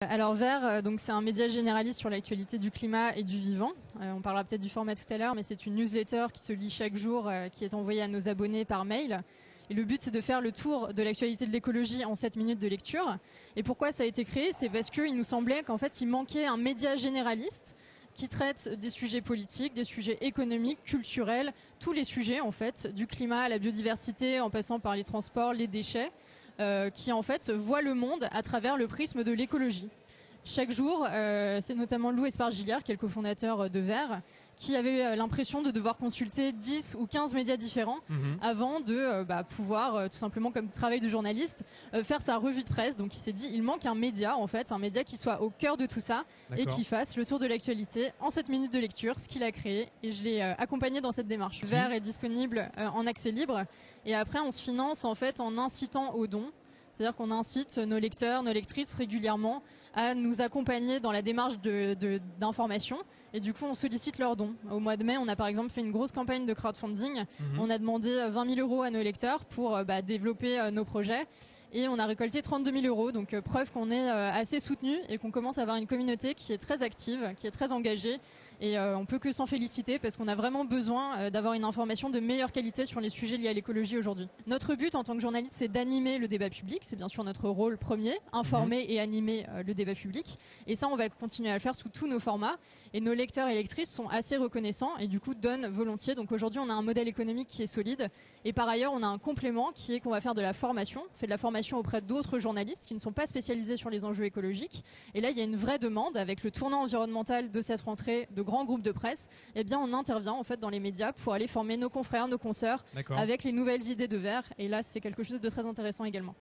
Alors Vert, donc c'est un média généraliste sur l'actualité du climat et du vivant. On parlera peut-être du format tout à l'heure, mais c'est une newsletter qui se lit chaque jour, qui est envoyée à nos abonnés par mail. Et le but, c'est de faire le tour de l'actualité de l'écologie en 7 minutes de lecture. Et pourquoi ça a été créé? C'est parce qu'il nous semblait qu'en fait, il manquait un média généraliste qui traite des sujets politiques, des sujets économiques, culturels, tous les sujets en fait, du climat à la biodiversité, en passant par les transports, les déchets, qui en fait voient le monde à travers le prisme de l'écologie. Chaque jour, c'est notamment Lou Espargilière, qui est le cofondateur de Vert, qui avait l'impression de devoir consulter 10 ou 15 médias différents avant de pouvoir, tout simplement comme travail de journaliste, faire sa revue de presse. Donc il s'est dit, il manque un média, en fait, un média qui soit au cœur de tout ça et qui fasse le tour de l'actualité en 7 minutes de lecture, ce qu'il a créé. Et je l'ai accompagné dans cette démarche. Vert est disponible en accès libre. Et après, on se finance en fait en incitant aux dons. C'est-à-dire qu'on incite nos lecteurs, nos lectrices régulièrement à nous accompagner dans la démarche d'information. Et du coup, on sollicite leurs dons. Au mois de mai, on a par exemple fait une grosse campagne de crowdfunding. On a demandé 20 000 € à nos lecteurs pour développer nos projets. Et on a récolté 32 000 €. Donc preuve qu'on est assez soutenu et qu'on commence à avoir une communauté qui est très active, qui est très engagée. Et on peut que s'en féliciter parce qu'on a vraiment besoin d'avoir une information de meilleure qualité sur les sujets liés à l'écologie aujourd'hui. Notre but en tant que journaliste, c'est d'animer le débat public. C'est bien sûr notre rôle premier, informer et animer le débat public. Et ça, on va continuer à le faire sous tous nos formats. Et nos lecteurs et lectrices sont assez reconnaissants et du coup donnent volontiers. Donc aujourd'hui, on a un modèle économique qui est solide. Et par ailleurs, on a un complément qui est qu'on va faire de la formation. On fait de la formation auprès d'autres journalistes qui ne sont pas spécialisés sur les enjeux écologiques. Et là, il y a une vraie demande avec le tournant environnemental de cette rentrée de grands groupes de presse. Eh bien, on intervient en fait dans les médias pour aller former nos confrères, nos consoeurs avec les nouvelles idées de Vert. Et là, c'est quelque chose de très intéressant également.